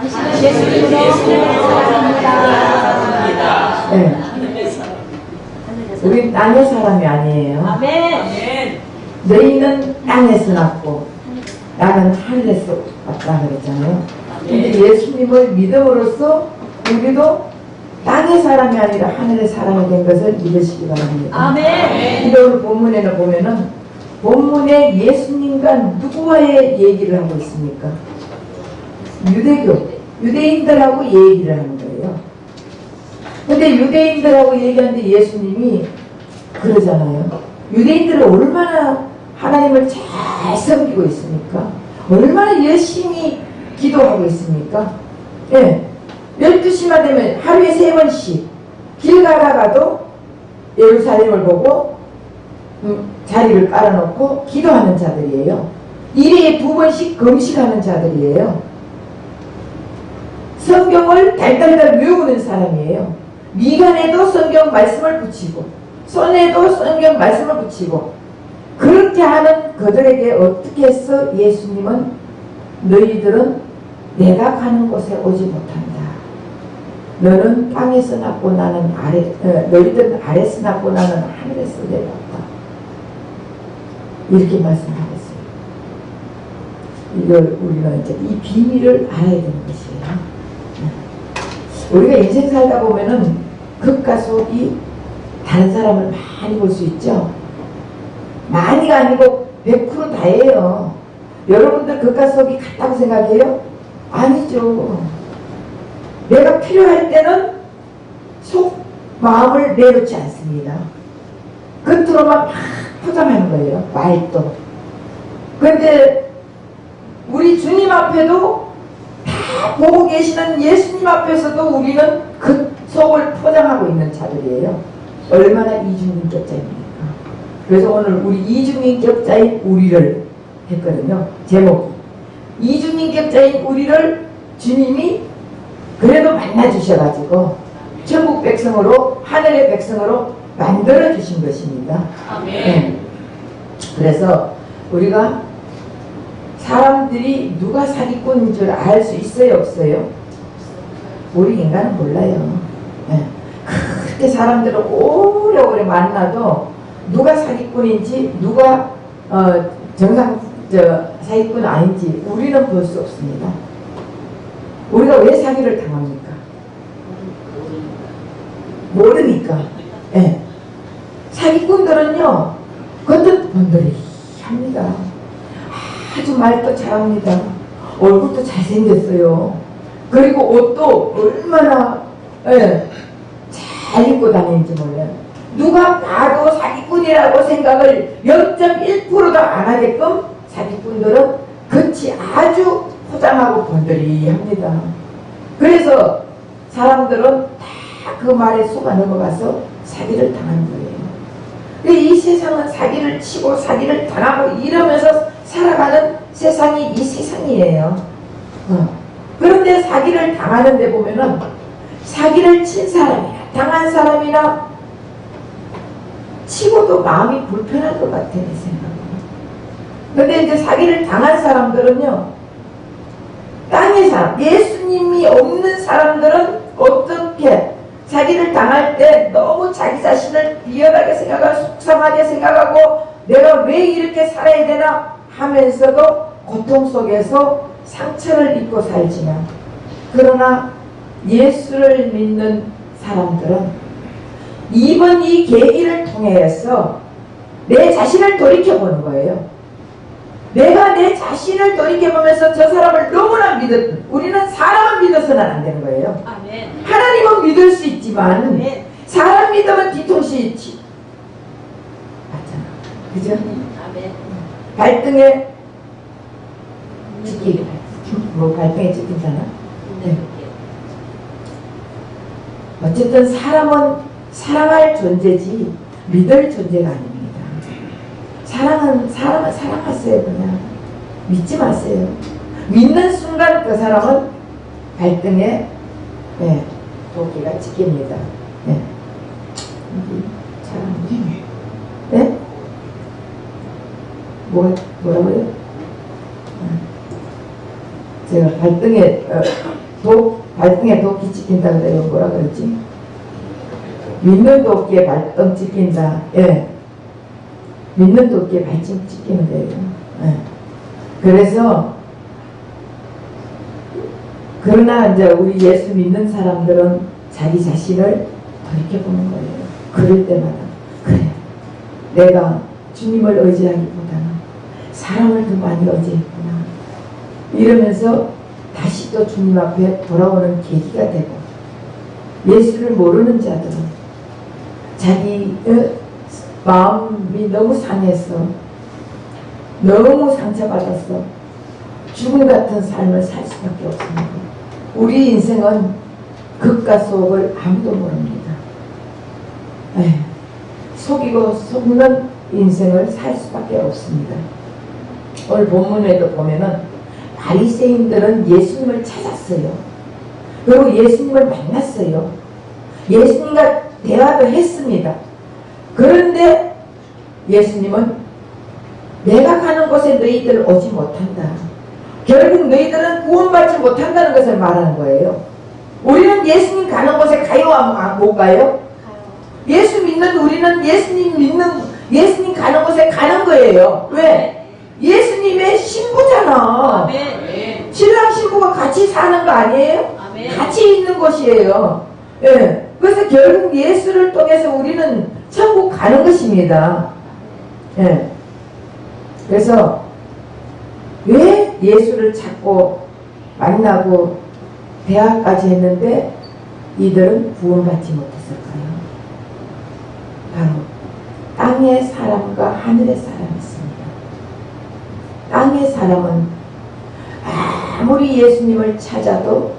당신은 예수님으로 사랑합니다. 네. 우린 땅의 사람이 아니에요. 아멘. 너희는 땅에서 났고 나는 하늘에서 왔다 그랬잖아요. 근데 예수님을 믿음으로써 우리도 땅의 사람이 아니라 하늘의 사람이 된 것을 믿으시기 바랍니다. 아멘. 근데 오늘 본문에는 보면은 본문에 예수님과 누구와의 얘기를 하고 있습니까? 유대인들하고 얘기를 하는 거예요. 근데 유대인들하고 얘기하는데 예수님이 그러잖아요. 유대인들은 얼마나 하나님을 잘 섬기고 있습니까? 얼마나 열심히 기도하고 있습니까? 예. 12시만 되면 하루에 3번씩 길 가다가도 예루살렘을 보고 자리를 깔아놓고 기도하는 자들이에요. 일에 2번씩 금식하는 자들이에요. 성경을 달달달 외우는 사람이에요. 미간에도 성경 말씀을 붙이고 손에도 성경 말씀을 붙이고 그렇게 하는 그들에게 어떻게 해서 예수님은 너희들은 내가 가는 곳에 오지 못한다. 너는 땅에서 났고 나는 너희들은 아래에서 났고 나는 하늘에서 내려왔다. 이렇게 말씀하겠어요. 이걸 우리가 이제 이 비밀을 알아야 되는 것이에요. 우리가 인생 살다 보면은 극과 속이 다른 사람을 많이 볼 수 있죠. 많이가 아니고 100% 다예요. 여러분들 극과 속이 같다고 생각해요? 아니죠. 내가 필요할 때는 속 마음을 내놓지 않습니다. 겉으로만 막 포장하는 거예요. 말도. 그런데 우리 주님 앞에도 다 보고 계시는 예수님 앞에서도 우리는 그 속을 포장하고 있는 자들이에요. 얼마나 이중인격자입니까? 그래서 오늘 우리 이중인격자인 우리를 했거든요. 제목이 이중인격자인 우리를 주님이 그래도 만나주셔가지고 천국 백성으로 하늘의 백성으로 만들어주신 것입니다. 아멘. 네. 그래서 우리가 사람들이 누가 사기꾼인 줄 알 수 있어요? 없어요? 우리 인간은 몰라요. 네. 그렇게 사람들을 오래오래 만나도 누가 사기꾼인지 누가 사기꾼 아닌지 우리는 볼 수 없습니다. 우리가 왜 사기를 당합니까? 모르니까. 네. 사기꾼들은요 겉은 번들이 합니다. 아주 말도 잘합니다. 얼굴도 잘생겼어요. 그리고 옷도 얼마나 잘 입고 다니는지 몰라요. 누가 봐도 사기꾼이라고 생각을 0.1%도 안 하게끔 사기꾼들은 겉이 아주 포장하고 번들이 합니다. 그래서 사람들은 다 그 말에 속아 넘어가서 사기를 당하는 거예요. 근데 이 세상은 사기를 치고 사기를 당하고 이러면서 살아가는 세상이 이 세상이에요. 그런데 사기를 당하는 데 보면은 사기를 친 사람이나 당한 사람이나 치고도 마음이 불편할 것 같아, 내 생각은. 근데 이제 사기를 당한 사람들은요, 땅의 사람, 예수님이 없는 사람들은 어떻게 자기를 당할 때 너무 자기 자신을 비열하게 생각하고 속상하게 생각하고 내가 왜 이렇게 살아야 되나 하면서도 고통 속에서 상처를 입고 살지만, 그러나 예수를 믿는 사람들은 이번 이 계기를 통해서 내 자신을 돌이켜보는 거예요. 내가 내 자신을 돌이켜보면서 저 사람을 너무나 우리는 사람을 믿어서는 안 되는 거예요. 아멘. 하나님은 믿을 수 있지만 아멘. 사람 믿으면 뒤통수 맞잖아. 그죠? 아멘. 발등에 찍히기 뭐 발등에 찍히잖아. 네. 어쨌든 사람은 사랑할 존재지 믿을 존재가 아닙니다. 사람은 사랑하세요. 그냥 믿지 마세요. 믿는 순간 그 사람은 발등에 도끼가 찍힙니다. 사람 네? 뭐라고요? 제가 발등에 발등에 도끼 찍힌다 그래요. 뭐라 그러지? 믿는 도끼에 발등 찍힌다. 예. 믿는 도끼에 발등 찍히는 거예요. 예. 그래서 그러나 이제 우리 예수 믿는 사람들은 자기 자신을 돌이켜보는 거예요. 그럴 때마다 그래, 내가 주님을 의지하기보다는 사람을 더 많이 의지했구나 이러면서 다시 또 주님 앞에 돌아오는 계기가 되고, 예수를 모르는 자들은 자기 마음이 너무 상해서 너무 상처받았어 죽음 같은 삶을 살 수밖에 없습니다. 우리 인생은 극과 속을 아무도 모릅니다. 속이고 속는 인생을 살 수밖에 없습니다. 오늘 본문에도 보면은 바리새인들은 예수님을 찾았어요. 그리고 예수님을 만났어요. 예수님과 대화도 했습니다. 그런데 예수님은 내가 가는 곳에 너희들 오지 못한다. 결국 너희들은 구원받지 못한다는 것을 말하는 거예요. 우리는 예수님 가는 곳에 가요? 못 가요? 예수 믿는 우리는 예수님 가는 곳에 가는 거예요. 왜? 예수님의 신부잖아. 신랑 신부가 같이 사는 거 아니에요? 같이 있는 곳이에요. 예. 그래서 결국 예수를 통해서 우리는 천국 가는 것입니다. 예. 그래서 왜 예수를 찾고 만나고 대화까지 했는데 이들은 구원받지 못했을까요? 바로 땅의 사람과 하늘의 사람이 있습니다. 땅의 사람은 아무리 예수님을 찾아도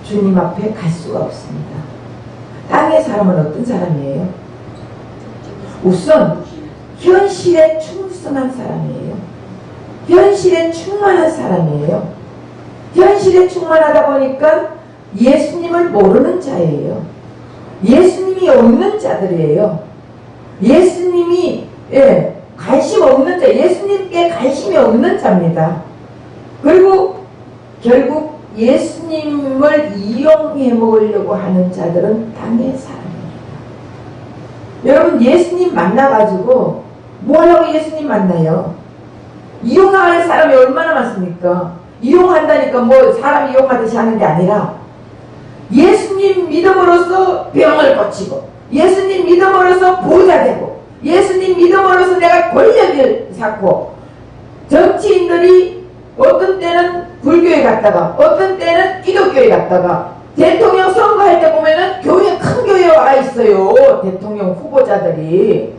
주님 앞에 갈 수가 없습니다. 땅의 사람은 어떤 사람이에요? 우선 현실에 충성한 사람이에요. 현실에 충만한 사람이에요. 현실에 충만하다 보니까 예수님을 모르는 자예요. 예수님이 없는 자들이에요. 예수님이 관심 없는 자, 예수님께 관심이 없는 자입니다. 그리고 결국 예수님을 이용해 먹으려고 하는 자들은 땅의 사람입니다. 여러분, 예수님 만나가지고 뭐 하려고 예수님 만나요? 이용할 사람이 얼마나 많습니까? 이용한다니까 뭐 사람 이용하듯이 하는 게 아니라 예수님 믿음으로써 병을 고치고, 예수님 믿음으로써 부자 되고, 예수님 믿음으로써 내가 권력을 쌓고, 정치인들이 어떤 때는 불교에 갔다가 어떤 때는 기독교에 갔다가 대통령 선거할 때 보면은 교회, 큰 교회에 와 있어요. 대통령 후보자들이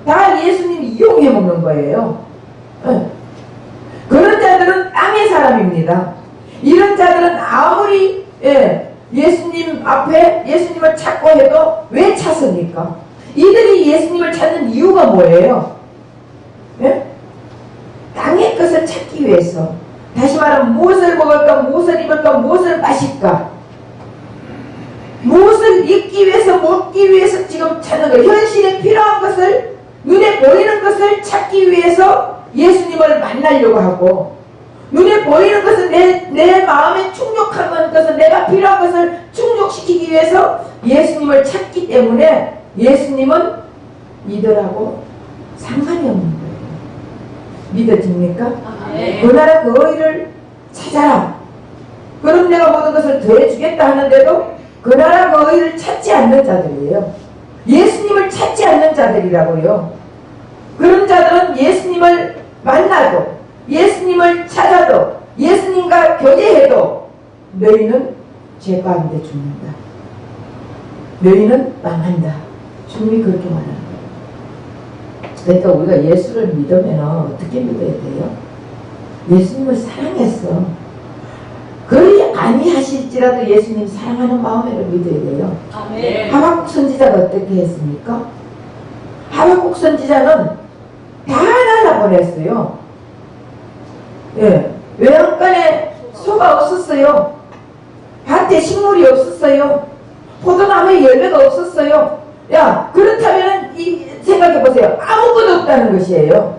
다 예수님 이용해 먹는 거예요. 그런 자들은 땅의 사람입니다. 이런 자들은 아무리 예수님 앞에 예수님을 찾고 해도 왜 찾습니까? 이들이 예수님을 찾는 이유가 뭐예요? 땅의 것을 찾기 위해서, 다시 말하면 무엇을 먹을까, 무엇을 입을까, 무엇을 마실까, 무엇을 입기 위해서, 먹기 위해서 지금 찾는 거예요. 현실에 필요한 것을, 눈에 보이는 것을 찾기 위해서 예수님을 만나려고 하고, 눈에 보이는 것은 내 마음에 충족한 것은, 내가 필요한 것을 충족시키기 위해서 예수님을 찾기 때문에 예수님은 이들하고 상관이 없는 거예요. 믿어집니까? 그 나라 그 의를 찾아라. 그럼 내가 모든 것을 더해주겠다 하는데도 그 나라 그 의를 찾지 않는 자들이에요. 예수님을 찾지 않는 자들이라고요. 그런 자들은 예수님을 만나도, 예수님을 찾아도, 예수님과 교제해도 너희는 죄 가운데 죽는다. 너희는 망한다. 주님이 그렇게 말하는 거예요. 그러니까 우리가 예수를 믿으면 어떻게 믿어야 돼요? 예수님을 사랑했어. 그리 아니하실지라도 예수님 사랑하는 마음으로 믿어야 돼요. 하박국 선지자가 어떻게 했습니까? 하박국 선지자는 다 하나 보냈어요. 외양간에 소가 없었어요. 밭에 식물이 없었어요. 포도나무에 열매가 없었어요. 야, 그렇다면 생각해보세요. 아무것도 없다는 것이에요.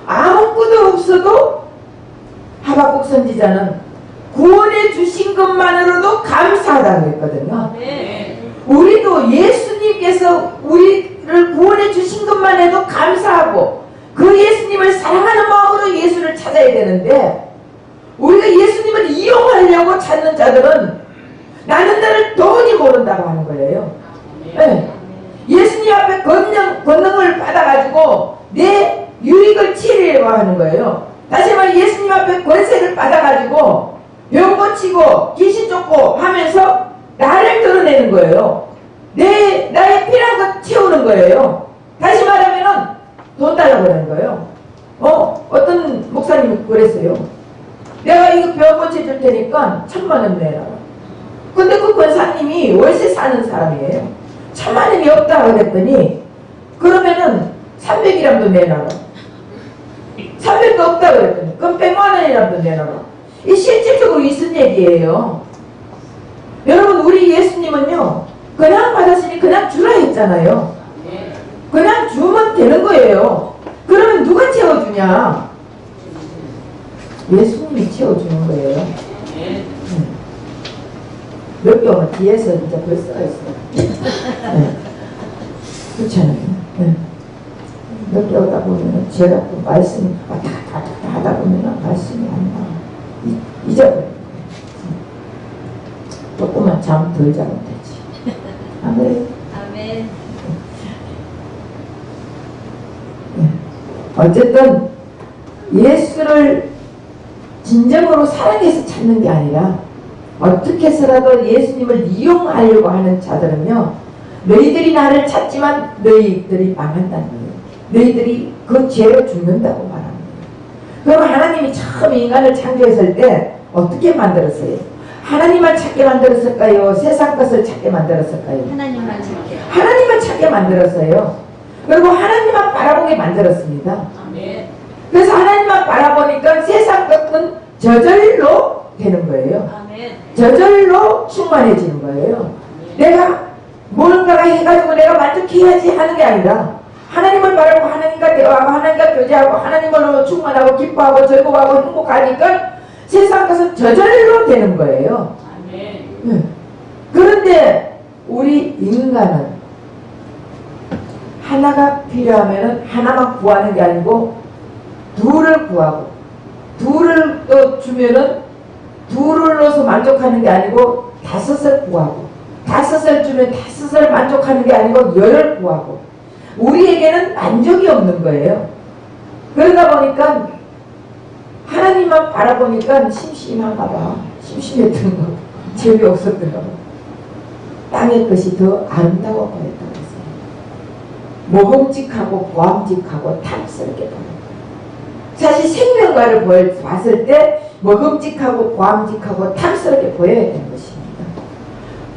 아무것도 없어도 하박국 선지자는 구원해 주신 것만으로도 된다고 그랬거든요. 아멘. 우리도 예수님께서 우리를 구원해 주신 것만 해도 감사하고 그 예수님을 사랑하는 마음으로 예수를 찾아야 되는데, 우리가 예수님을 이용하려고 찾는 자들은 나는 나를 도무지 모른다고 하는 거예요. 네. 예수님 앞에 권능을 받아가지고 내 유익을 취하려고 하는 거예요. 다시 말해 예수님 앞에 권세를 받아가지고 병 고치고 귀신 쫓고 하면서 나를 드러내는 거예요. 나의 필요한 것 채우는 거예요. 다시 말하면은 돈 달라고 하는 거예요. 어떤 목사님이 그랬어요. 내가 이거 병 고쳐줄 테니까 1,000,000원 내라. 근데 그 권사님이 월세 사는 사람이에요. 1,000,000원이 없다고 그랬더니, 그러면은 300이라도 내놔라. 300도 없다고 그랬더니 그럼 100만원이라도 내놔라. 이 실질적으로 있은 얘기예요. 여러분, 우리 예수님은요 그냥 받았으니 그냥 주라 했잖아요. 그냥 주면 되는 거예요. 그러면 누가 채워주냐? 예수님이 채워주는 거예요. 몇 개 오면 뒤에서 진짜 벌써가 있어요. 네. 그렇잖아요. 네. 몇 개 오다 보면은 제가 또 말씀이 왔다 갔다 하다 보면은 말씀이 안 나와. 잊어버려요. 조금만 잠 덜 자면 되지. 아멘. 아멘. 네. 어쨌든 예수를 진정으로 사랑해서 찾는 게 아니라 어떻게 해서라도 예수님을 이용하려고 하는 자들은요, 너희들이 나를 찾지만 너희들이 망한다는 거예요. 너희들이 그 죄로 죽는다고 말합니다. 그럼 하나님이 처음 인간을 창조했을 때 어떻게 만들었어요? 하나님만 찾게 만들었을까요? 세상 것을 찾게 만들었을까요? 하나님만 찾게. 하나님만 찾게 만들었어요. 그리고 하나님만 바라보게 만들었습니다. 아멘. 그래서 하나님만 바라보니까 세상 것은 저절로 되는 거예요. 아멘. 저절로 충만해지는 거예요. 내가 뭔가가 해가지고 내가 만족해야지 하는 게 아니라 하나님을 바라고 하나님과 대화하고 하나님과 교제하고 하나님으로 충만하고 기뻐하고 즐거워하고 행복하니까 세상 것은 저절로 되는 거예요. 아멘. 그런데 우리 인간은 하나가 필요하면 하나만 구하는 게 아니고 둘을 구하고, 둘을 또 주면은 둘을 넣어서 만족하는 게 아니고 5을 구하고, 5을 주면 5을 만족하는 게 아니고 10을 구하고, 우리에게는 만족이 없는 거예요. 그러다 보니까 하나님만 바라보니까 심심한가 봐. 심심했던 거, 재미없었던가 봐. 땅의 것이 더 아름다워 보였다고 했어요. 모범직하고 보암직하고 탐스럽게 보여요. 사실 생명과를 봤을 때 먹음직하고 보암직하고 탐스럽게 보여야 되는 것입니다.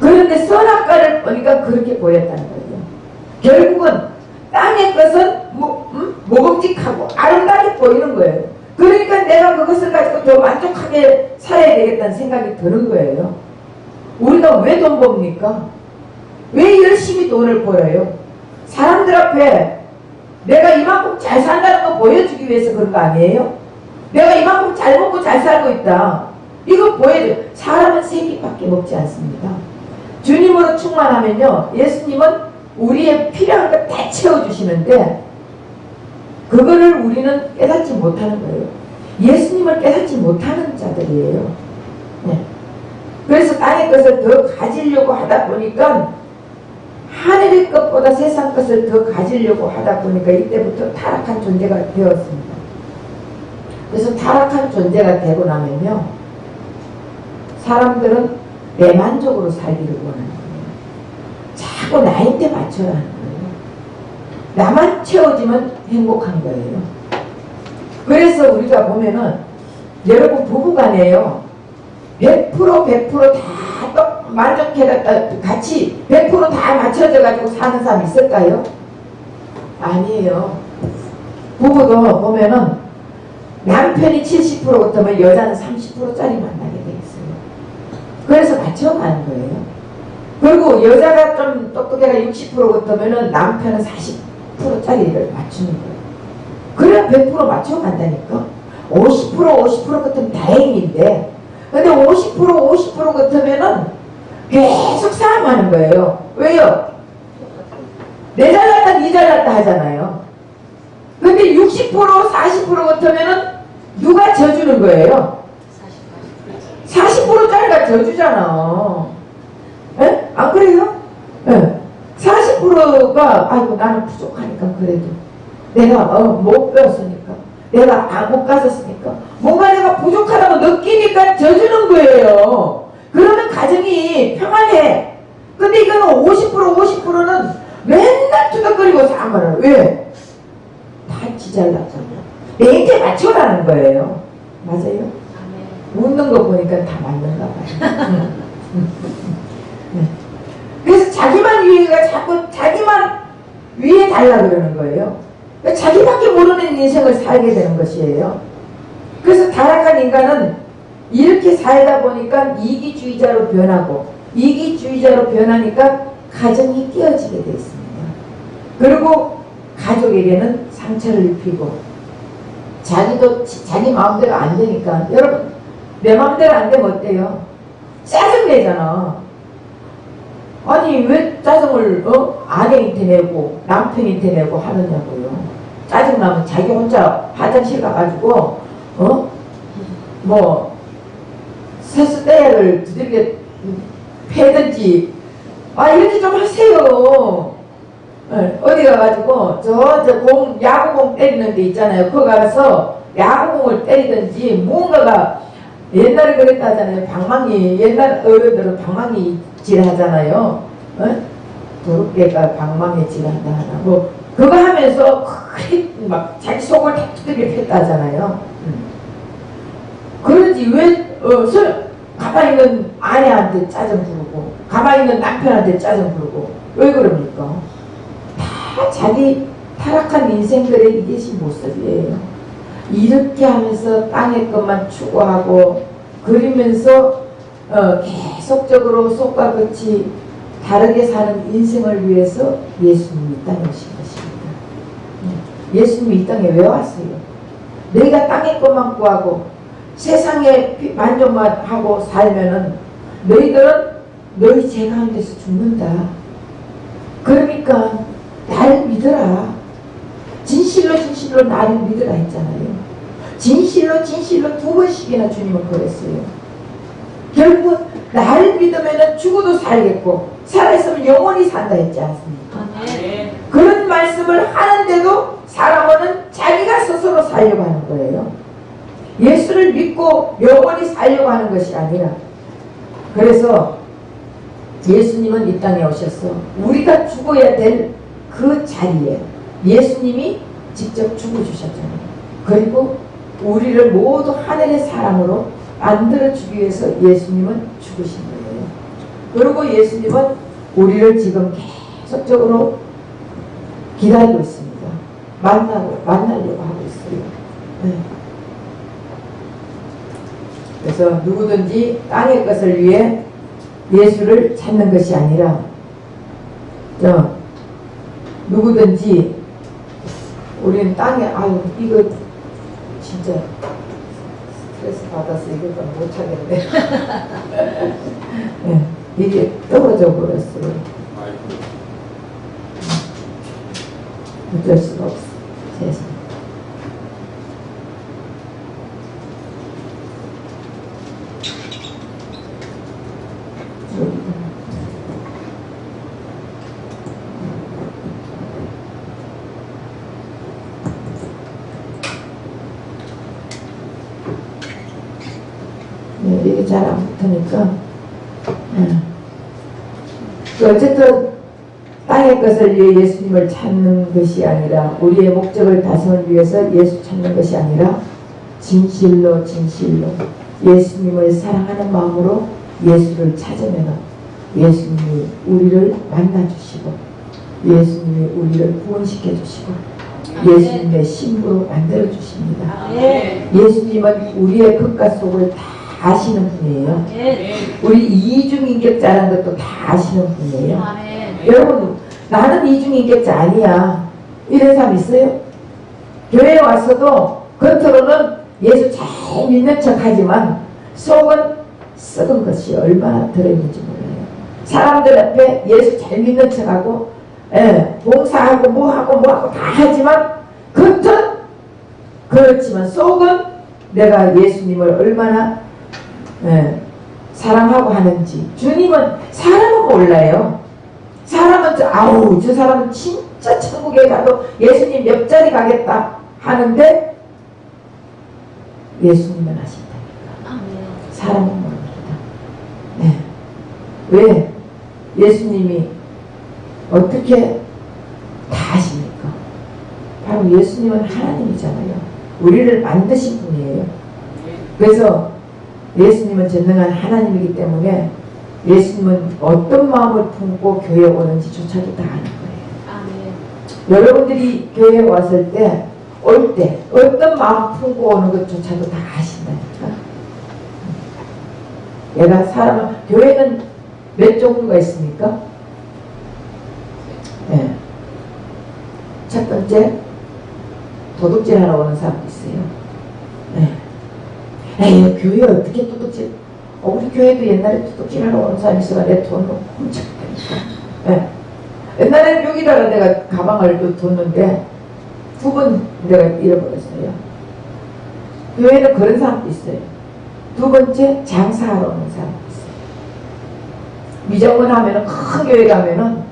그런데 선악과를 보니까 그렇게 보였다는 거예요. 결국은 땅의 것은 먹음직하고 아름답게 보이는 거예요. 그러니까 내가 그것을 가지고 더 만족하게 살아야 되겠다는 생각이 드는 거예요. 우리가 왜 돈 법니까? 왜 열심히 돈을 벌어요? 사람들 앞에 내가 이만큼 잘 산다는 거 보여주기 위해서 그런 거 아니에요? 내가 이만큼 잘 먹고 잘 살고 있다. 이거 보여줘. 사람은 3끼밖에 먹지 않습니다. 주님으로 충만하면요, 예수님은 우리의 필요한 거 다 채워주시는데 그거를 우리는 깨닫지 못하는 거예요. 예수님을 깨닫지 못하는 자들이에요. 네. 그래서 땅의 것을 더 가지려고 하다 보니까, 하늘의 것보다 세상 것을 더 가지려고 하다 보니까 이때부터 타락한 존재가 되었습니다. 그래서 타락한 존재가 되고 나면요, 사람들은 내 만족으로 살기를 원하는 거예요. 자꾸 나한테 맞춰야 하는 거예요. 나만 채워지면 행복한 거예요. 그래서 우리가 보면은 여러분 부부간에요, 100% 다 만족해갖다 같이 100% 다 맞춰져 가지고 사는 사람 있을까요? 아니에요. 부부도 보면은 남편이 70% 같으면 여자는 30%짜리 만나게 돼 있어요. 그래서 맞춰가는 거예요. 그리고 여자가 좀 똑똑해가 60% 같으면은 남편은 40%짜리를 맞추는 거예요. 그래야 100% 맞춰간다니까. 50% 같으면 다행인데, 근데 50% 같으면은 계속 싸움하는 거예요. 왜요? 내 잘났다 니 잘났다 하잖아요. 근데 60% 40% 같으면은 누가 져주는 거예요? 40%짜리가 져주잖아. 에? 안 그래요? 예. 40%가 아이고 나는 부족하니까 그래도 내가 못 배웠으니까 내가 못 가졌으니까 뭔가 내가 부족하다고 느끼니까 져주는 거예요. 그러면 가정이 평안해. 근데 이거는 50%는 맨날 투닥거리고 사는 왜? 다 지잘났잖아. 내한테 맞춰라는 거예요. 맞아요? 웃는 거 보니까 다 맞는가 봐요. 그래서 자기만 위에가 자꾸 자기만 위에 달라 그러는 거예요. 그러니까 자기밖에 모르는 인생을 살게 되는 것이에요. 그래서 타락한 인간은 이렇게 살다 보니까 이기주의자로 변하고 이기주의자로 변하니까 가정이 깨어지게 되어 있습니다. 그리고 가족에게는 상처를 입히고 자기도 자기 마음대로 안 되니까 여러분 내 마음대로 안 되면 어때요? 짜증내잖아. 아니 왜 짜증을 아내한테 내고 남편한테 내고 하느냐고요. 짜증나면 자기 혼자 화장실 가가지고 뭐 세수대를 두들겨 패든지 이렇게 좀 하세요. 어디 가가지고 야구공 때리는 데 있잖아요. 거기 가서 야구공을 때리든지 무언가가 옛날에 그랬다 하잖아요. 방망이 옛날 어른들은 방망이 질하잖아요. 도둑개가 방망이 질한다 하나 뭐 그거 하면서 막 자기 속을 다 두들겨 폈다 하잖아요. 그런지 왜 가만히 있는 아내한테 짜증 부르고 가만히 있는 남편한테 짜증 부르고 왜 그럽니까? 다 자기 타락한 인생들의 이것이 모습이에요. 이렇게 하면서 땅의 것만 추구하고 그리면서 계속적으로 속과 끝이 다르게 사는 인생을 위해서 예수님이 이 땅에 오신 것입니다. 예수님이 이 땅에 왜 왔어요? 너희가 땅의 것만 구하고 세상에 만족만 하고 살면은 너희들은 너희 죄 가운데서 죽는다. 그러니까 나를 믿어라. 진실로 나를 믿으라 했잖아요. 진실로 두 번씩이나 주님은 그랬어요. 결국 나를 믿으면 죽어도 살겠고 살아있으면 영원히 산다 했지 않습니까? 그런 말씀을 하는데도 사람은 자기가 스스로 살려고 하는 거예요. 예수를 믿고 영원히 살려고 하는 것이 아니라 그래서 예수님은 이 땅에 오셔서 우리가 죽어야 될 그 자리에 예수님이 직접 죽어주셨잖아요. 그리고 우리를 모두 하늘의 사람으로 만들어주기 위해서 예수님은 죽으신 거예요. 그리고 예수님은 우리를 지금 계속적으로 기다리고 있습니다. 만나려고 하고 있어요. 네. 그래서 누구든지 땅의 것을 위해 예수를 찾는 것이 아니라 누구든지 우리는 땅에 이거 진짜 스트레스 받아서 이걸 못 하겠네. 네, 이게 떨어져 버렸어요. 어쩔 수가 없어. 세상. 이게 잘 안 붙으니까 어쨌든 땅의 것을 위해 예수님을 찾는 것이 아니라 우리의 목적을 달성을 위해서 예수 찾는 것이 아니라 진실로 예수님을 사랑하는 마음으로 예수를 찾으면 예수님이 우리를 만나주시고 예수님이 우리를 구원시켜 주시고 예수님의 신부로 만들어 주십니다. 예수님은 우리의 끝과 속을 다 아시는 분이에요. 우리 이중인격자라는 것도 다 아시는 분이에요. 여러분 나는 이중인격자 아니야 이런 사람 있어요? 교회에 왔어도 겉으로는 예수 잘 믿는 척 하지만 속은 썩은 것이 얼마나 들어있는지 몰라요. 사람들 앞에 예수 잘 믿는 척하고 봉사하고 뭐하고 다 하지만 겉은 그렇지만 속은 내가 예수님을 얼마나 사랑하고 하는지. 주님은 사람은 몰라요. 사람은 저 사람은 진짜 천국에 가도 예수님 옆자리 가겠다 하는데 예수님은 아신다니까. 사람은 모릅니다. 왜? 예수님이 어떻게 다 아십니까? 바로 예수님은 하나님이잖아요. 우리를 만드신 분이에요. 그래서 예수님은 전능한 하나님이기 때문에 예수님은 어떤 마음을 품고 교회에 오는지조차도 다 아는 거예요. 여러분들이 교회에 왔을 때, 올 때 어떤 마음 품고 오는 것조차도 다 아신다니까. 얘가 사람은, 교회는 몇 종류가 있습니까? 첫 번째, 도둑질 하러 오는 사람도 있어요. 에이, 교회 어떻게 도둑질? 우리 교회도 옛날에 도둑질 하러 오는 사람이 있어가 내 돈을 훔쳤다니까. 옛날에는 여기다가 내가 가방을 뒀는데 두 번 내가 잃어버렸어요. 교회는 그런 사람도 있어요. 두 번째, 장사하러 오는 사람도 있어요. 미정원 하면은, 큰 교회 가면은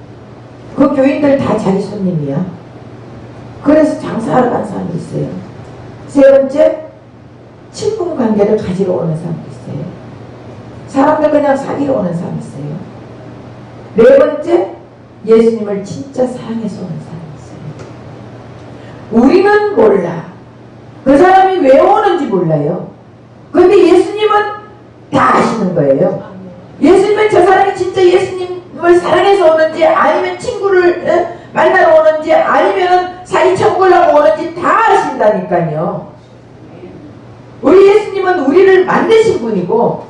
그 교인들 다 자기 손님이야. 그래서 장사하러 간 사람이 있어요. 세 번째, 친분 관계를 가지러 오는 사람도 있어요. 사람들 그냥 사귀러 오는 사람이 있어요. 네 번째, 예수님을 진짜 사랑해서 오는 사람이 있어요. 우리는 몰라. 그 사람이 왜 오는지 몰라요. 그런데 예수님은 다 아시는 거예요. 예수님은 저 사람이 진짜 예수님을 사랑해서 오는지, 아니면 친구를 만나러 오는지, 아니면 사기천국을 하고 오는지 다 아신다니까요. 우리 예수님은 우리를 만드신 분이고,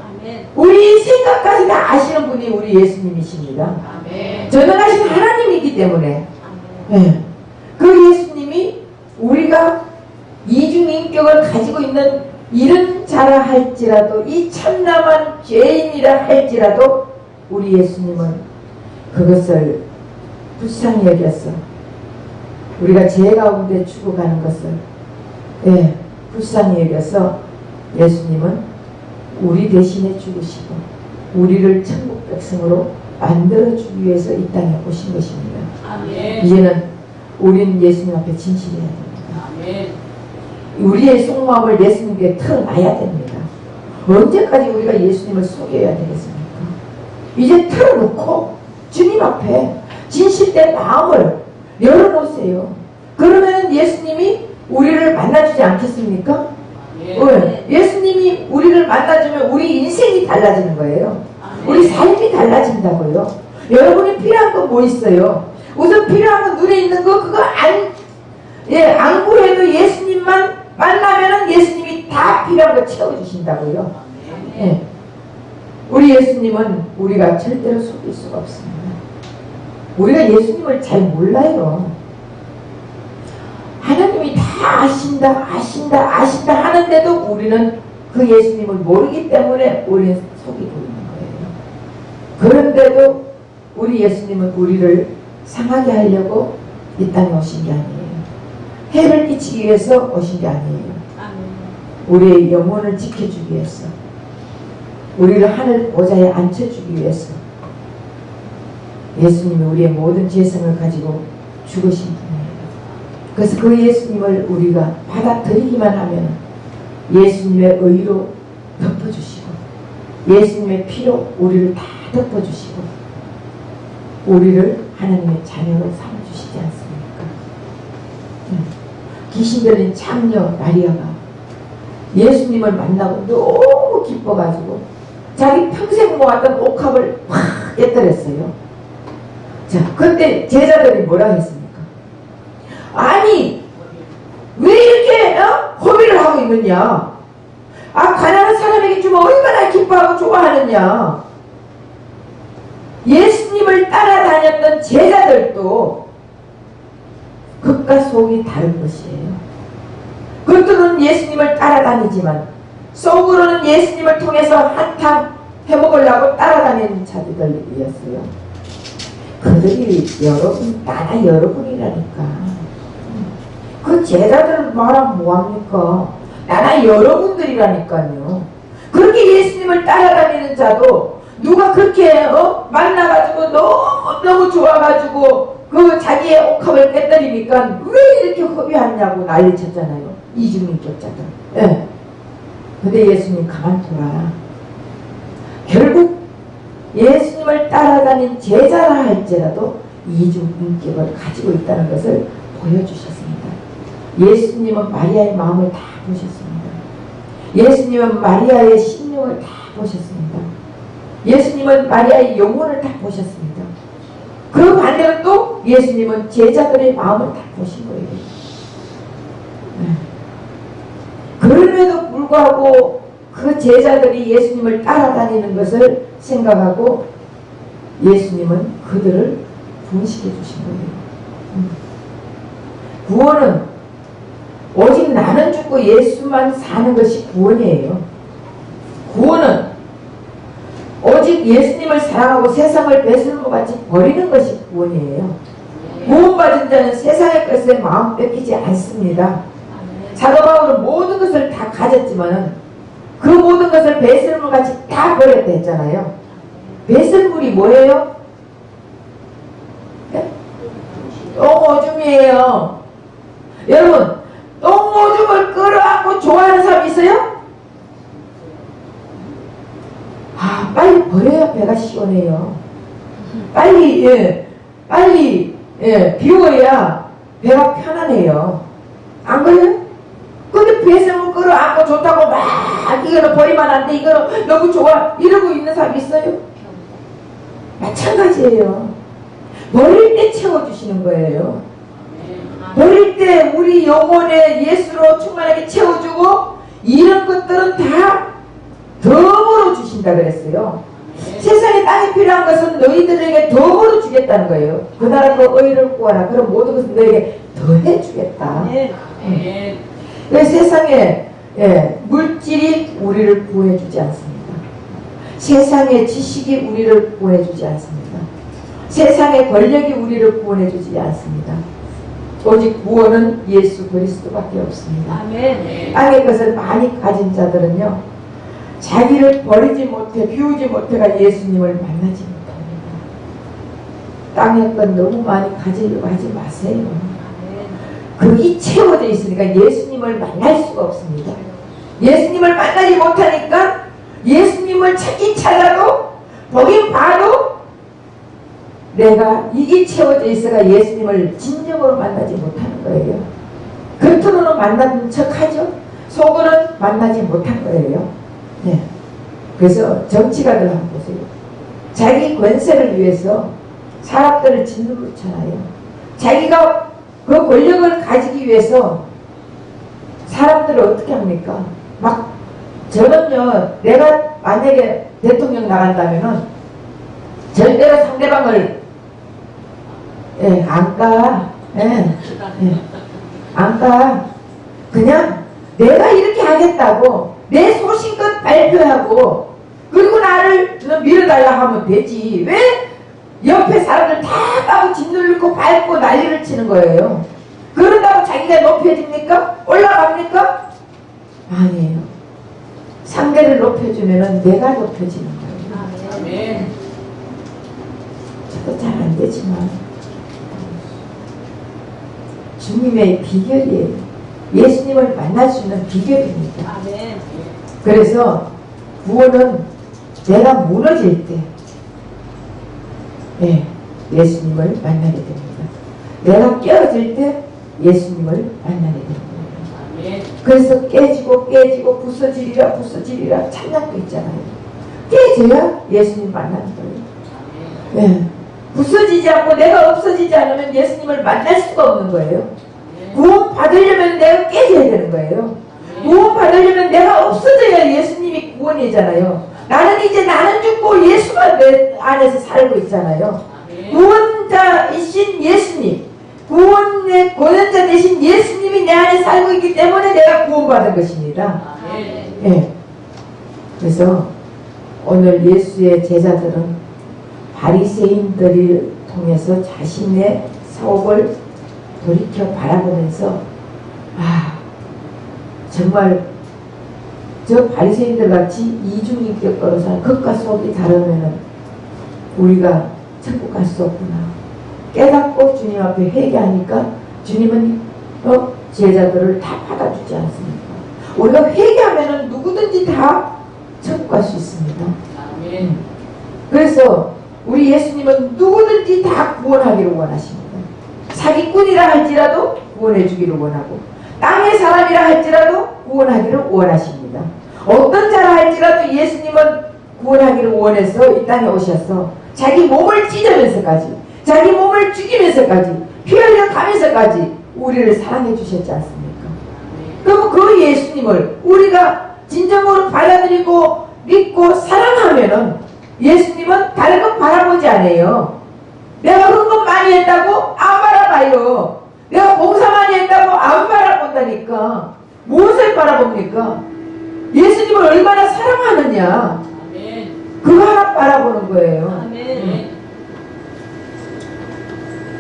우리 생각까지 다 아시는 분이 우리 예수님이십니다. 전능하신 하나님이기 때문에. 그 예수님이 우리가 이중인격을 가지고 있는 이런 자라 할지라도, 이 참남한 죄인이라 할지라도 우리 예수님은 그것을 불쌍히 여겼어. 우리가 죄 가운데 죽어가는 것을 불쌍히 여겨서 예수님은 우리 대신에 죽으시고 우리를 천국 백성으로 만들어주기 위해서 이 땅에 오신 것입니다. 아멘. 이제는 우리는 예수님 앞에 진실해야 됩니다. 아멘. 우리의 속마음을 예수님께 털어놔야 됩니다. 언제까지 우리가 예수님을 속여야 되겠습니까? 이제 털어놓고 주님 앞에 진실된 마음을 열어놓으세요. 그러면 예수님이 우리를 만나주지 않겠습니까? 왜? 예수님이 우리를 만나주면 우리 인생이 달라지는 거예요. 우리 삶이 달라진다고요. 여러분이 필요한 건 뭐 있어요? 우선 필요한 건 눈에 있는 거 그거 안 구해도 예수님만 만나면은 예수님이 다 필요한 거 채워주신다고요. 우리 예수님은 우리가 절대로 속일 수가 없습니다. 우리가 예수님을 잘 몰라요. 하나님이 다 아신다 하는데도 우리는 그 예수님을 모르기 때문에 우리는 속이 보이는 거예요. 그런데도 우리 예수님은 우리를 상하게 하려고 이 땅에 오신 게 아니에요. 해를 끼치기 위해서 오신 게 아니에요. 우리의 영혼을 지켜주기 위해서, 우리를 하늘 보좌에 앉혀주기 위해서 예수님이 우리의 모든 죄성을 가지고 죽으신 분이에요. 그래서 그 예수님을 우리가 받아들이기만 하면 예수님의 의로 덮어주시고 예수님의 피로 우리를 다 덮어주시고 우리를 하나님의 자녀로 삼아주시지 않습니까? 귀신 들린 창녀 마리아가 예수님을 만나고 너무 기뻐가지고 자기 평생 모았던 옥합을 확 깨뜨렸어요. 자, 그때 제자들이 뭐라 했습니까? 아니, 왜 이렇게 허비를 하고 있느냐? 가난한 사람에게 주면 얼마나 기뻐하고 좋아하느냐? 예수님을 따라다녔던 제자들도 겉과 속이 다른 것이에요. 겉으로는 예수님을 따라다니지만 속으로는 예수님을 통해서 한탕 해먹으려고 따라다니는 자들이었어요. 그들이 여러분, 나나 여러분이라니까. 그 제자들 말하면 뭐합니까? 나나 여러분들이라니까요. 그렇게 예수님을 따라다니는 자도 누가 그렇게 만나가지고 너무 좋아가지고 그 자기의 옥합을 깨뜨리니까 왜 이렇게 허비하냐고 난리쳤잖아요. 이중인격자들. 예. 근데 예수님 가만둬라. 결국 예수님을 따라다닌 제자라 할지라도 이중인격을 가지고 있다는 것을 보여주셨습니다. 예수님은 마리아의 마음을 다 보셨습니다. 예수님은 마리아의 심령을 다 보셨습니다. 예수님은 마리아의 영혼을 다 보셨습니다. 그 반대로 또 예수님은 제자들의 마음을 다 보신 거예요. 그럼에도 불구하고 그 제자들이 예수님을 따라다니는 것을 생각하고 예수님은 그들을 구원시켜 주신 거예요. 구원은 오직 나는 죽고 예수만 사는 것이 구원이에요. 구원은 오직 예수님을 사랑하고 세상을 배설물같이 버리는 것이 구원이에요. 구원받은 자는 세상의 것에 마음 뺏기지 않습니다. 사도 바울은 모든 것을 다 가졌지만 그 모든 것을 배설물같이 다 버렸다 했잖아요. 배설물이 뭐예요? 똥오줌이에요. 여러분, 똥오줌을 끌어안고 좋아하는 사람 있어요? 아, 빨리 버려야 배가 시원해요. 빨리 비워야 배가 편안해요. 안 그래요? 근데 배설물 끌어안고 좋다고 막 이거는 버리면 안 돼, 이거는 너무 좋아 이러고 있는 사람 있어요? 마찬가지예요. 버릴 때 채워주시는 거예요. 버릴 때 우리 영혼에 예수로 충만하게 채워주고 이런 것들은 다 덤으로 주신다 그랬어요. 세상에 땅이 필요한 것은 너희들에게 덤으로 주겠다는 거예요. 그 나라 그 의를 구하라. 그럼 모든 것은 너에게 더해 주겠다. 그래서 세상에 물질이 우리를 구해주지 않습니다. 세상의 지식이 우리를 구해주지 않습니다. 세상의 권력이 우리를 구원해주지 않습니다. 오직 구원은 예수 그리스도밖에 없습니다. 아멘. 땅의 것을 많이 가진 자들은요, 자기를 버리지 못해 비우지 못해가 예수님을 만나지 못합니다. 땅의 것 너무 많이 가지려고 하지 마세요. 그게 채워져 있으니까 예수님을 만날 수가 없습니다. 예수님을 만나지 못하니까 예수님을 찾긴 찾아도 보긴 봐도 내가 이게 채워져 있어가 예수님을 진정으로 만나지 못하는 거예요. 겉으로는 만난 척하죠. 속으로는 만나지 못한 거예요. 네. 그래서 정치가들 한번 보세요. 자기 권세를 위해서 사람들을 짓누르 잖아요. 자기가 그 권력을 가지기 위해서 사람들을 어떻게 합니까? 막 저는요, 내가 만약에 대통령 나간다면은 절대로 상대방을 안 까. 안 까. 그냥 내가 이렇게 하겠다고 내 소신껏 발표하고 그리고 나를 밀어달라 하면 되지. 왜 옆에 사람들 다 까고 짓누르고 밟고 난리를 치는 거예요? 그런다고 자기가 높여집니까? 올라갑니까? 아니에요. 상대를 높여주면 내가 높여지는 거예요. 아멘. 저도 잘 안 되지만 주님의 비결이에요. 예수님을 만날 수 있는 비결입니다. 아멘. 그래서 구원은 내가 무너질 때 예수님을 만나게 됩니다. 내가 깨어질 때 예수님을 만나게 됩니다. 아멘. 그래서 깨지고 부서지리라 찬양도 있잖아요. 깨져야 예수님 만나는 거예요. 부서지지 않고 내가 없어지지 않으면 예수님을 만날 수가 없는 거예요. 구원 받으려면 내가 깨져야 되는 거예요. 구원 받으려면 내가 없어져야 예수님이 구원이잖아요. 나는 죽고 예수가 내 안에서 살고 있잖아요. 구원자이신 예수님, 구원의 구원자 되신 예수님이 내 안에 살고 있기 때문에 내가 구원받은 것입니다. 그래서 오늘 예수의 제자들은 바리새인들을 통해서 자신의 사업을 돌이켜 바라보면서 정말 저 바리새인들 같이 이중인격으로 사는 겉과 속이 다르면은 우리가 천국 갈 수 없구나 깨닫고 주님 앞에 회개하니까 주님은 제자들을 다 받아주지 않습니까? 우리가 회개하면은 누구든지 다 천국 갈 수 있습니다. 아멘. 그래서 우리 예수님은 누구든지 다 구원하기를 원하십니다. 사기꾼이라 할지라도 구원해 주기를 원하고 땅의 사람이라 할지라도 구원하기를 원하십니다. 어떤 자라 할지라도 예수님은 구원하기를 원해서 이 땅에 오셔서 자기 몸을 찢으면서까지 자기 몸을 죽이면서까지 피 흘려 가면서까지 우리를 사랑해 주셨지 않습니까? 그럼 그 예수님을 우리가 진정으로 받아들이고 믿고 사랑하면은 예수님은 다른 것 바라보지 않아요. 내가 헌금 많이 했다고 안 바라봐요. 내가 봉사 많이 했다고 안 바라본다니까. 무엇을 바라봅니까? 예수님을 얼마나 사랑하느냐. 아멘. 그거 하나 바라보는 거예요. 아멘.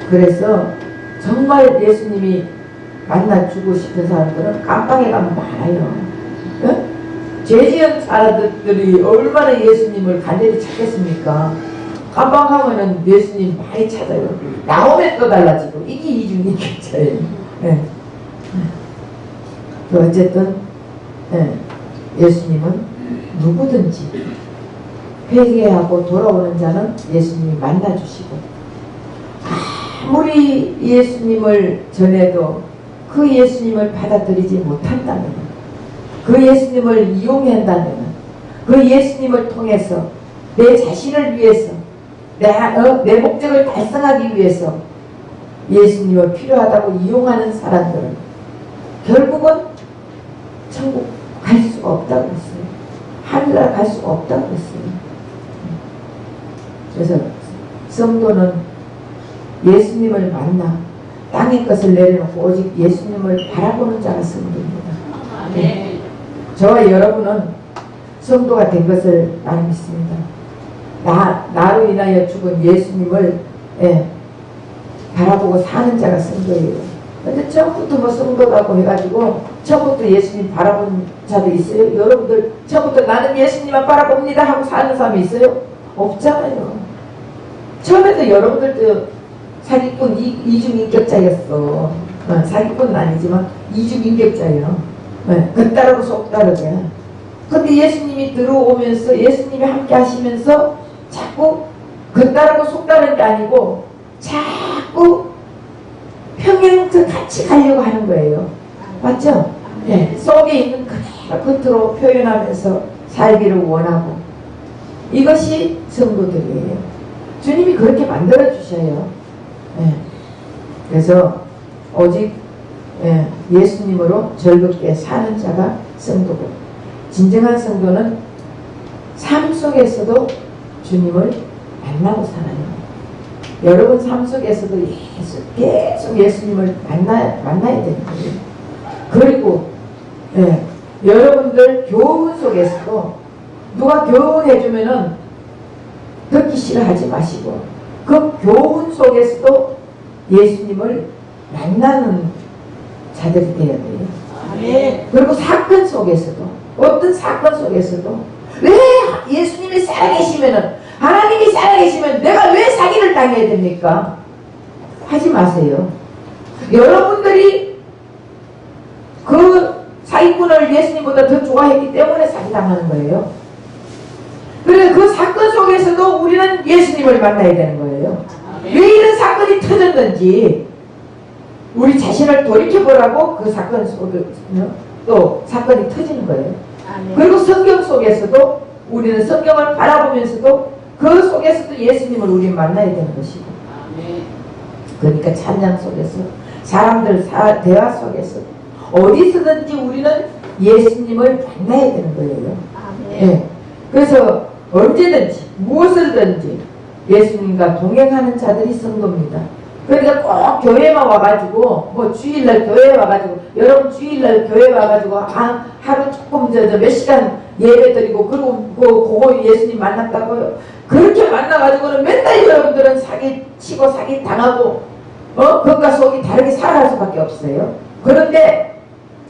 그래서 정말 예수님이 만나주고 싶은 사람들은 깜빵에 가면 많아요. 응? 죄 지은 사람들이 얼마나 예수님을 간절히 찾겠습니까? 깜빵 가면은 예수님 많이 찾아요. 나오면 또 달라지고 이게 이중인격자예요. 네. 어쨌든 예수님은 누구든지 회개하고 돌아오는 자는 예수님이 만나주시고 아무리 예수님을 전해도 그 예수님을 받아들이지 못한다면 그 예수님을 이용한다면 그 예수님을 통해서 내 자신을 위해서 내 목적을 달성하기 위해서 예수님을 필요하다고 이용하는 사람들은 결국은 천국 갈 수가 없다고 했어요. 하늘나라 갈 수가 없다고 했어요. 그래서 성도는 예수님을 만나 땅의 것을 내려놓고 오직 예수님을 바라보는 자가 성도입니다. 아멘. 저와 여러분은 성도가 된 것을 나는 믿습니다. 나로 인하여 죽은 예수님을 바라보고 사는 자가 성도예요. 근데 처음부터 뭐 성도라고 해가지고 처음부터 예수님 바라본 자도 있어요? 여러분들 처음부터 나는 예수님만 바라봅니다 하고 사는 사람이 있어요? 없잖아요. 처음에도 여러분들도 사기꾼 이중인격자였어. 사기꾼은 아니지만 이중인격자예요. 겉다르고 속다르게. 근데 예수님이 들어오면서 예수님이 함께 하시면서 자꾸 겉다르고 속다른 게 아니고 자꾸 평행서 같이 가려고 하는 거예요. 맞죠? 네. 속에 있는 그대로 겉으로 표현하면서 살기를 원하고 이것이 성도들이에요. 주님이 그렇게 만들어 주셔요. 그래서 오직 예수님으로 즐겁게 사는 자가 성도고 진정한 성도는 삶 속에서도 주님을 만나고 살아요. 여러분 삶 속에서도 계속 예수님을 만나야 되는 거예요. 그리고 여러분들 교훈 속에서도 누가 교훈해주면은 듣기 싫어하지 마시고 그 교훈 속에서도 예수님을 만나는 자들이 되어야 돼요. 아멘. 그리고 사건 속에서도 어떤 사건 속에서도 왜 예수님이 살아계시면은 하나님이 살아계시면 내가 왜 사기를 당해야 됩니까? 하지 마세요. 여러분들이 그 사기꾼을 예수님보다 더 좋아했기 때문에 사기당하는 거예요. 그래서 그 사건 속에서도 우리는 예수님을 만나야 되는 거예요. 왜 이런 사건이 터졌는지 우리 자신을 돌이켜보라고 그 사건 속에 또 사건이 터지는 거예요. 그리고 성경 속에서도 우리는 성경을 바라보면서도 그 속에서도 예수님을 우리 만나야 되는 것이고 그러니까 찬양 속에서 사람들 대화 속에서 어디서든지 우리는 예수님을 만나야 되는 거예요. 그래서 언제든지 무엇을든지 예수님과 동행하는 자들이 성도입니다. 그러니까 꼭 교회만 와가지고 뭐 주일날 교회 와가지고 여러분 주일날 교회 와가지고 하루 조금 몇 시간 예배 드리고 그리고 그거 예수님 만났다고요. 그렇게 만나가지고는 맨날 여러분들은 사기 치고 사기 당하고 그것과 속이 다르게 살아갈 수밖에 없어요. 그런데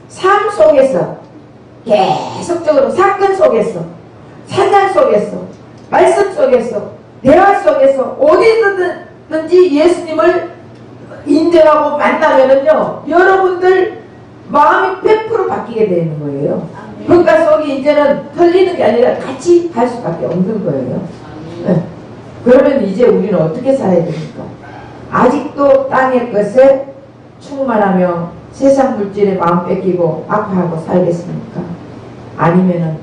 삶 속에서 계속적으로 사건 속에서 찬양 속에서 말씀 속에서 대화 속에서 어디든지 예수님을 인정하고 만나면은요 여러분들 마음이 100% 바뀌게 되는 거예요. 그것과 속이 이제는 틀리는 게 아니라 같이 갈 수밖에 없는 거예요. 네. 그러면 이제 우리는 어떻게 살아야 됩니까? 아직도 땅의 것에 충만하며 세상 물질에 마음 뺏기고 아파하고 살겠습니까? 아니면은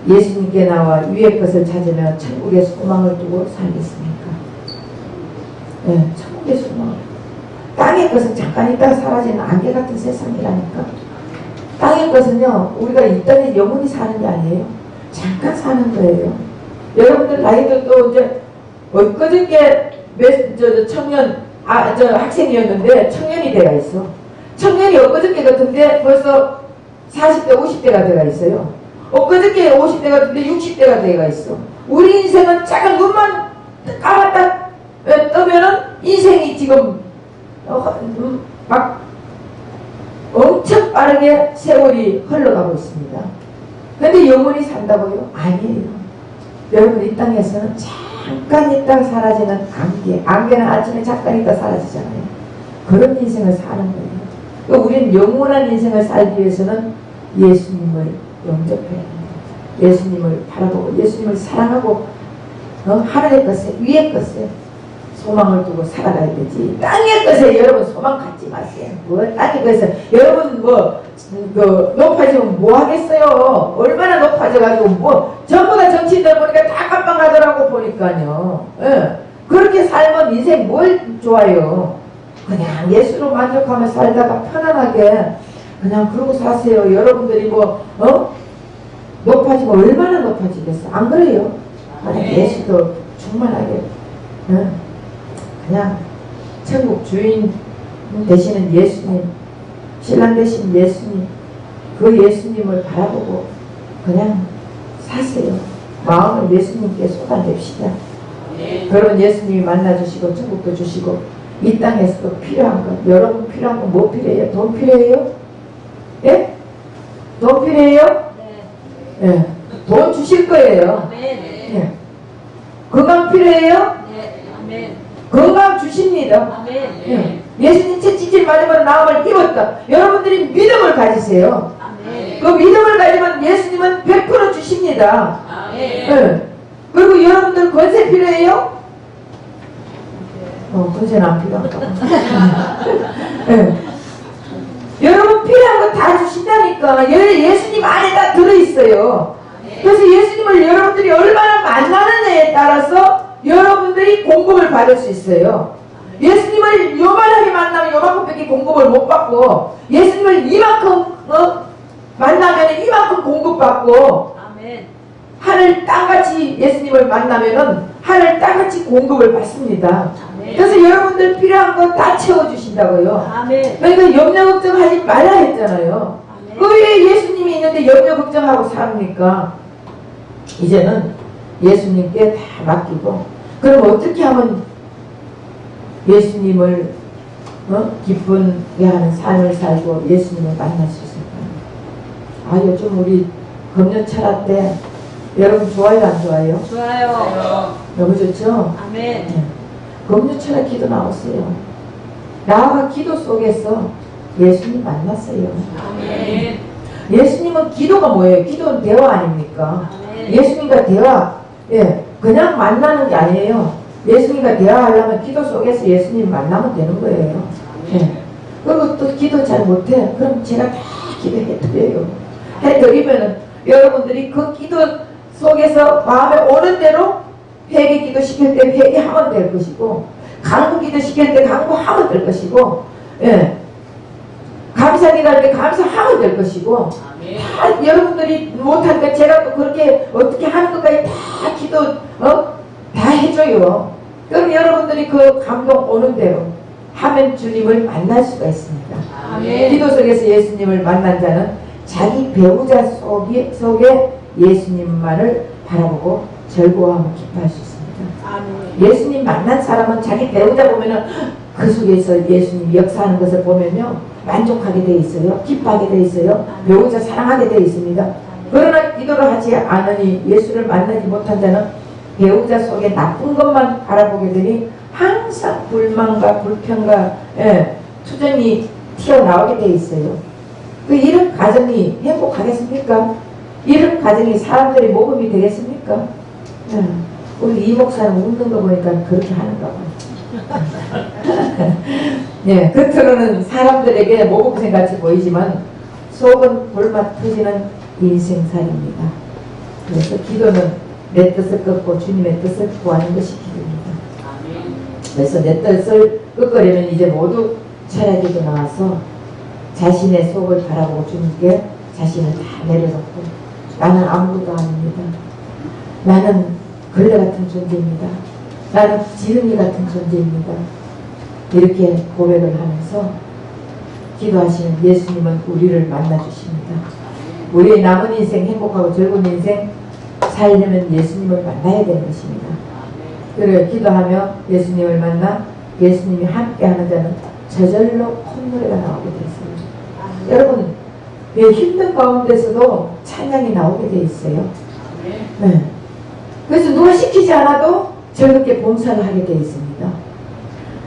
예수님께 나와 위의 것을 찾으며 천국의 소망을 두고 살겠습니까? 네, 천국의 소망. 땅의 것은 잠깐 있다가 사라지는 안개 같은 세상이라니까. 땅의 것은요 우리가 이 땅에 영원히 사는 게 아니에요. 잠깐 사는 거예요. 여러분들 나이들도 이제 엊그저께 청년 학생이었는데 청년이 돼가 있어. 청년이 엊그저께 같은데 벌써 40대 50대가 돼가 있어요. 엊그저께 50대 같은데 60대가 돼가 있어. 우리 인생은 작은 눈만 감았다 뜨면은 인생이 지금 막 엄청 빠르게 세월이 흘러가고 있습니다. 근데 영원히 산다고요? 아니에요. 여러분 이 땅에서는 잠깐 있다가 사라지는 안개는 아침에 잠깐 있다가 사라지잖아요. 그런 인생을 사는 거예요. 그러니까 우리는 영원한 인생을 살기 위해서는 예수님을 영접해야 합니다. 예수님을 바라보고 예수님을 사랑하고 하늘의 것에 위의 것에 소망을 두고 살아가야 되지. 땅의 것에 여러분 소망 갖지 마세요. 땅의 것에 여러분 높아지면 뭐 하겠어요? 얼마나 높아져가지고 전부 다 정치인들 보니까 다 깜빵하더라고 보니까요. 예. 그렇게 살면 인생 뭘 좋아요? 그냥 예수로 만족하며 살다가 편안하게 그냥 그러고 사세요. 여러분들이 높아지면 얼마나 높아지겠어? 안 그래요? 예수도 충만하게 그냥 천국 주인 되시는 예수님, 신랑 되신 예수님, 그 예수님을 바라보고 그냥 사세요. 마음을 예수님께 쏟아냅시다. 여러분 예수님이 만나주시고 천국도 주시고 이 땅에서도 필요한 것, 여러분 필요한 건 뭐 필요해요? 돈 필요해요? 예? 돈 필요해요? 네. 예. 돈 주실 거예요. 예. 건강 필요해요? 네. 건강 주십니다. 예. 예수님 채찍질 맞으면 나음을 입었다. 여러분들이 믿음을 가지세요. 그 믿음을 가지면 예수님은 100% 주십니다. 예. 그리고 여러분들 권세 필요해요? 권세는 안 필요한가 봐. 예. 여러분 필요한 거 다 주신다니까. 예수님 안에 다 들어있어요. 그래서 예수님을 여러분들이 얼마나 만나느냐에 따라서 여러분들이 공급을 받을 수 있어요. 예수님을 요만하게 만나면 요만큼밖에 공급을 못 받고 예수님을 이만큼 만나면 이만큼 공급받고 하늘 땅같이 예수님을 만나면은 하늘 땅같이 공급을 받습니다. 그래서 여러분들 필요한 거 다 채워주신다고요. 그러니까 염려 걱정하지 말라 했잖아요. 왜 예수님이 있는데 염려 걱정하고 삽니까? 이제는 예수님께 다 맡기고 그럼 어떻게 하면 예수님을 기쁘게 하는 삶을 살고 예수님을 만날 수 있을까요? 요즘 우리 금년철학 때 여러분 좋아요 안 좋아요? 좋아요. 너무 좋죠? 아멘. 네. 금년철학 기도 나오세요. 나와 기도 속에서 예수님 만났어요. 아멘. 예수님은 기도가 뭐예요? 기도는 대화 아닙니까? 아멘. 예수님과 대화, 그냥 만나는 게 아니에요. 예수님과 대화하려면 기도 속에서 예수님 만나면 되는 거예요. 그리고 또 기도 잘 못해. 그럼 제가 다 기도해드려요. 해드리면은 여러분들이 그 기도 속에서 마음에 오는 대로 회개 기도 시킬 때 회개하면 될 것이고 간구 기도 시킬 때 간구하면 될 것이고 감사 기도할 때 감사하면 될 것이고 다 여러분들이 못할 때 제가 또 그렇게 어떻게 하는 것까지 다 기도 다 해줘요. 그럼 여러분들이 그 감동 오는 대로 하면 주님을 만날 수가 있습니다. 아멘. 기도 속에서 예수님을 만난 자는 자기 배우자 속에 예수님만을 바라보고 즐거워하며 기뻐할 수 있습니다. 아멘. 예수님 만난 사람은 자기 배우자 보면은 그 속에서 예수님 역사하는 것을 보면요 만족하게 돼 있어요. 기뻐하게 돼 있어요. 배우자 사랑하게 돼 있습니다. 그러나 기도를 하지 않으니 예수를 만나지 못한 자는 배우자 속에 나쁜 것만 바라보게 되니 항상 불만과 불평과 투정이 튀어나오게 돼 있어요. 그 이런 가정이 행복하겠습니까? 이런 가정이 사람들의 모범이 되겠습니까? 우리 이 목사는 웃는 거 보니까 그렇게 하는가 봐요. 네, 겉으로는 사람들에게 모범생같이 보이지만 속은 불맛 터지는 인생살입니다. 그래서 기도는 내 뜻을 꺾고 주님의 뜻을 구하는 것이 기도입니다. 그래서 내 뜻을 꺾으려면 이제 모두 철학기도 나와서 자신의 속을 바라보고 주님께 자신을 다 내려놓고 나는 아무것도 아닙니다. 나는 걸레 같은 존재입니다. 나는 지름이 같은 존재입니다. 이렇게 고백을 하면서 기도하시는 예수님은 우리를 만나주십니다. 우리의 남은 인생 행복하고 즐거운 인생 살려면 예수님을 만나야 되는 것입니다. 그래 기도하며 예수님을 만나 예수님이 함께하는 자는 저절로 콧노래가 나오게 되어 있습니다. 여러분 힘든 가운데서도 찬양이 나오게 되어 있어요. 네. 그래서 누가 시키지 않아도 즐겁게 봉사를 하게 되어 있습니다.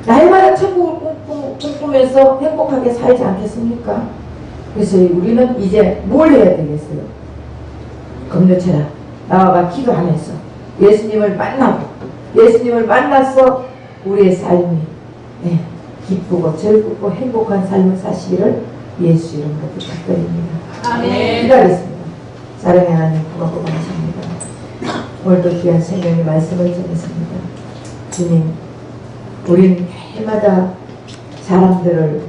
날마다 천국을 꿈꾸면서 행복하게 살지 않겠습니까? 그래서 우리는 이제 뭘 해야 되겠어요? 건너쳐라. 나와가 기도하면서 예수님을 만나고 예수님을 만나서 우리의 삶이 기쁘고 즐겁고 행복한 삶을 사시기를 예수 이름으로 부탁드립니다. 아멘. 기도하겠습니다. 사랑의 하나님 고맙고 감사합니다. 오늘도 귀한 생명의 말씀을 전했습니다. 주님, 우린 해마다 사람들을